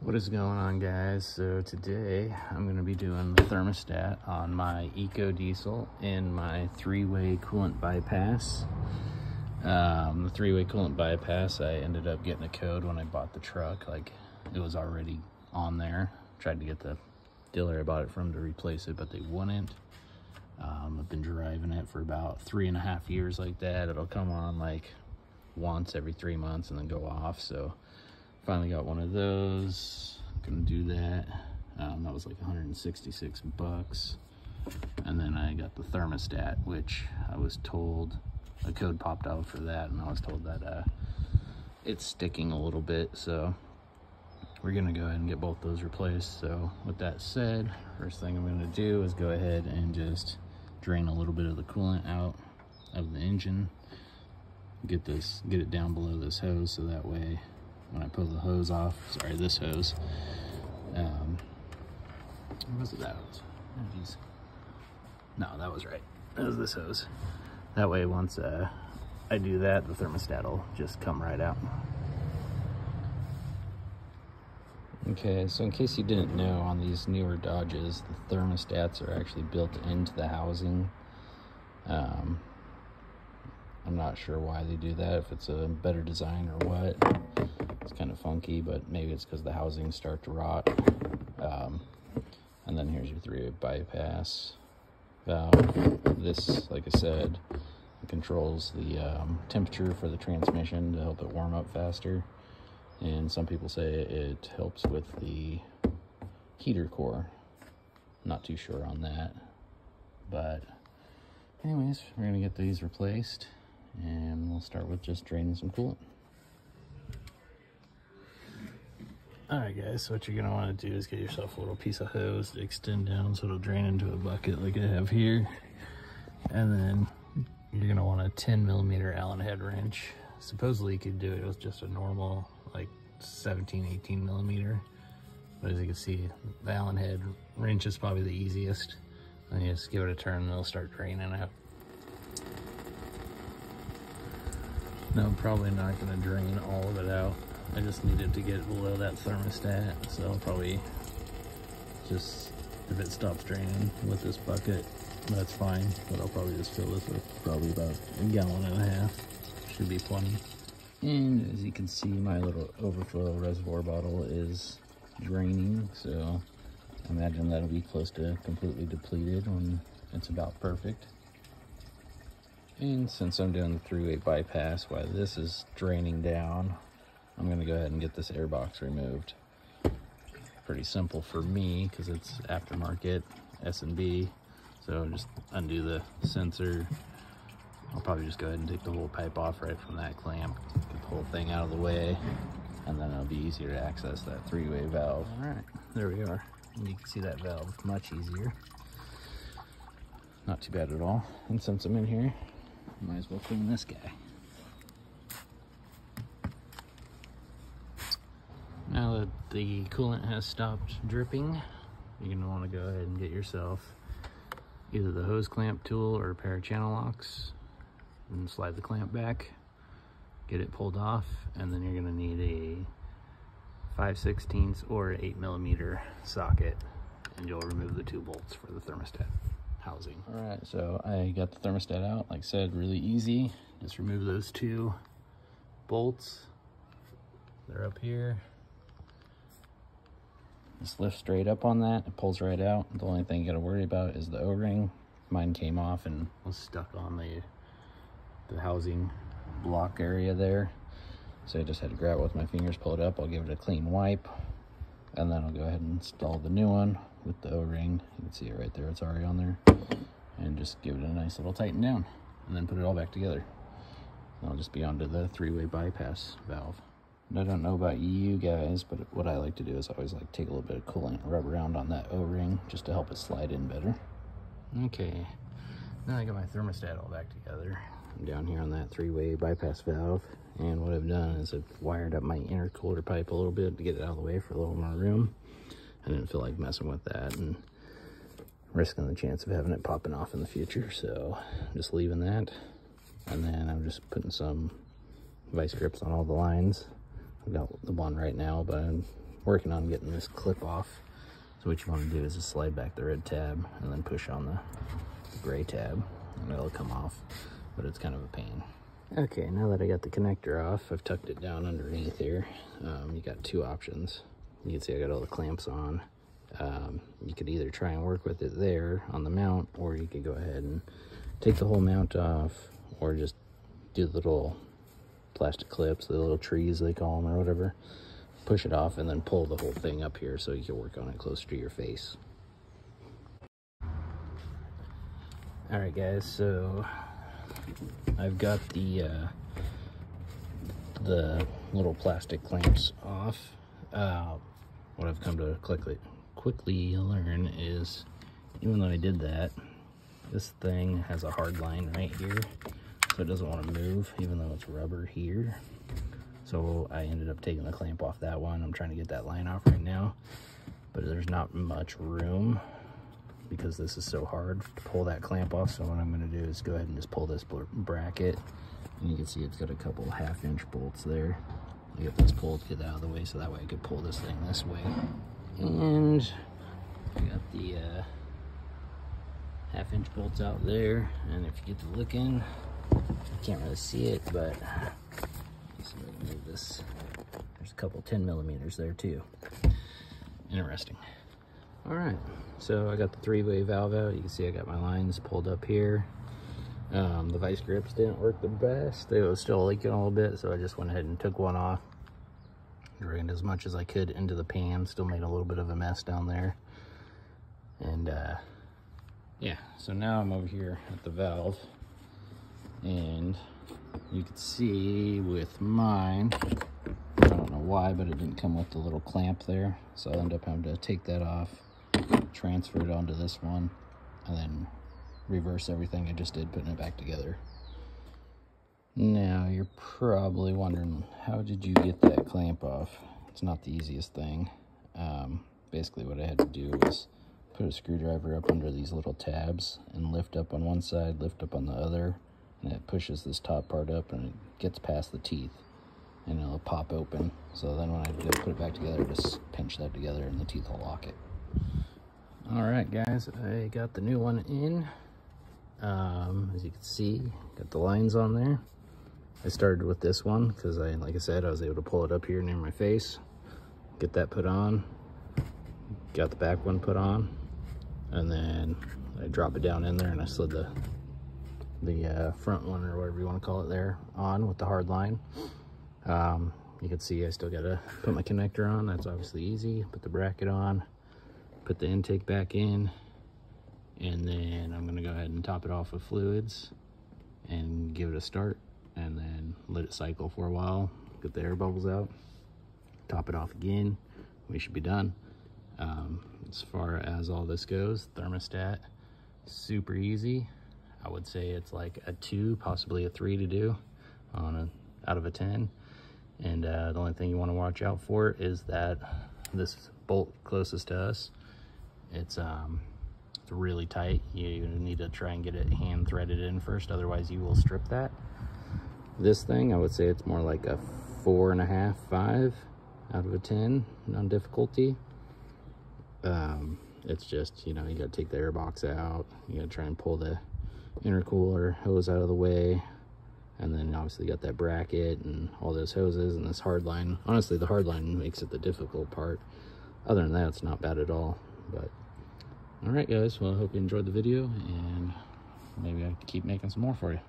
What is going on, guys? So today I'm going to be doing the thermostat on my Ecodiesel in my three-way coolant bypass. The three-way coolant bypass, I ended up getting a code when I bought the truck. Like, it was already on there. Tried to get the dealer I bought it from to replace it, but they wouldn't. I've been driving it for about 3.5 years like that. It'll come on like once every 3 months and then go off. So finally got one of those. Gonna do that. That was like 166 bucks. And then I got the thermostat, which I was told a code popped out for that, and I was told that it's sticking a little bit. So we're gonna go ahead and get both those replaced. So with that said, first thing I'm gonna do is go ahead and just drain a little bit of the coolant out of the engine. Get it down below this hose, so that way when I pull the hose off, sorry, this hose, was it that hose? Oh, geez. No, that was right. That was this hose. That way, once I do that, the thermostat will just come right out. Okay, so in case you didn't know, on these newer Dodges, the thermostats are actually built into the housing. I'm not sure why they do that, if it's a better design or what. It's kind of funky, but maybe it's because the housings start to rot. And then here's your three-way bypass valve. This, like I said, controls the temperature for the transmission to help it warm up faster. And some people say it helps with the heater core. Not too sure on that. But anyways, we're gonna get these replaced, and we'll start with just draining some coolant. Alright guys, so what you're gonna want to do is get yourself a little piece of hose to extend down so it'll drain into a bucket like I have here. And then you're gonna want a 10mm Allen head wrench. Supposedly you could do it with just a normal like 17-18mm, but as you can see, the Allen head wrench is probably the easiest. Then you just give it a turn and it'll start draining out. No, I'm probably not gonna drain all of it out. I just needed to get below that thermostat, so I'll probably just, if it stops draining with this bucket, that's fine, but I'll probably just fill this with probably about 1.5 gallons. Should be plenty. And as you can see, my little overflow reservoir bottle is draining, so I imagine that'll be close to completely depleted when it's about perfect. And since I'm doing the three-way bypass while this is draining down, I'm gonna go ahead and get this air box removed. Pretty simple for me because it's aftermarket S&B. So just undo the sensor. I'll probably just go ahead and take the whole pipe off right from that clamp, get the whole thing out of the way, and then it'll be easier to access that three-way valve. All right, there we are. And you can see that valve much easier. Not too bad at all. And since I'm in here, might as well clean this guy. Now that the coolant has stopped dripping, you're gonna wanna go ahead and get yourself either the hose clamp tool or a pair of channel locks and slide the clamp back, get it pulled off, and then you're gonna need a 5/16 or 8mm socket, and you'll remove the 2 bolts for the thermostat housing. All right, so I got the thermostat out. Like I said, really easy. Just remove those 2 bolts. They're up here. Just lift straight up on that, it pulls right out. The only thing you gotta worry about is the O-ring. Mine came off and was stuck on the housing block area there. So I just had to grab it with my fingers, pull it up. I'll give it a clean wipe, and then I'll go ahead and install the new one with the O-ring. You can see it right there, it's already on there. And just give it a nice little tighten down, and then put it all back together. And I'll just be onto the three-way bypass valve. I don't know about you guys, but what I like to do is I always like take a little bit of coolant and rub around on that O-ring just to help it slide in better. Okay, now I got my thermostat all back together. I'm down here on that three-way bypass valve, and what I've done is I've wired up my intercooler pipe a little bit to get it out of the way for a little more room. I didn't feel like messing with that and risking the chance of having it popping off in the future, so I'm just leaving that. And then I'm just putting some vice grips on all the lines. I've got the one right now, but I'm working on getting this clip off. So what you want to do is just slide back the red tab and then push on the gray tab, and it'll come off, but it's kind of a pain. Okay, now that I got the connector off, I've tucked it down underneath here. You got two options. You can see I got all the clamps on. You could either try and work with it there on the mount, or you could go ahead and take the whole mount off, or just do the little plastic clips, the little trees they call them or whatever, push it off and then pull the whole thing up here so you can work on it closer to your face. All right guys, so I've got the little plastic clamps off. What I've come to quickly learn is, even though I did that, this thing has a hard line right here, so it doesn't want to move, even though it's rubber here. So I ended up taking the clamp off that one. I'm trying to get that line off right now, but there's not much room because this is so hard to pull that clamp off. So what I'm going to do is go ahead and just pull this bracket, and you can see it's got a couple 1/2-inch bolts there. I get this pulled, get out of the way, so that way I could pull this thing this way. And I got the 1/2-inch bolts out there, and if you get to looking, you can't really see it, but so I can move this. There's a couple 10mm there too. Interesting. All right, so I got the 3-way valve out. You can see I got my lines pulled up here. The vice grips didn't work the best. They were still leaking a little bit, so I just went ahead and took one off. Drained as much as I could into the pan. Still made a little bit of a mess down there. And yeah, so now I'm over here at the valve, and you can see with mine, I don't know why, but it didn't come with the little clamp there, so I'll end up having to take that off, transfer it onto this one, and then reverse everything I just did, putting it back together. Now you're probably wondering, how did you get that clamp off? It's not the easiest thing. Basically what I had to do was put a screwdriver up under these little tabs and lift up on one side, lift up on the other, and it pushes this top part up and it gets past the teeth and it'll pop open. So then when I go put it back together, just pinch that together and the teeth will lock it. All right guys, I got the new one in. As you can see, got the lines on there. I started with this one because like I said, I was able to pull it up here near my face, get that put on, got the back one put on, and then I drop it down in there and I slid the front one, or whatever you want to call it, there on with the hard line. You can see I still gotta put my connector on. That's obviously easy. Put the bracket on, put the intake back in, and then I'm gonna go ahead and top it off with fluids and give it a start, and then let it cycle for a while, get the air bubbles out, top it off again. We should be done. As far as all this goes, thermostat, super easy. I would say it's like a 2, possibly a 3 to do on out of a 10. And the only thing you want to watch out for is that this bolt closest to us, it's really tight. You need to try and get it hand threaded in first, otherwise you will strip that. This thing, I would say it's more like a 4.5, 5 out of a 10 on difficulty. It's just, you know, you got to take the air box out, you got to try and pull the intercooler hose out of the way, and then obviously you got that bracket and all those hoses and this hard line. Honestly, the hard line makes it the difficult part. Other than that, it's not bad at all. But all right guys, well, I hope you enjoyed the video, and maybe I can keep making some more for you.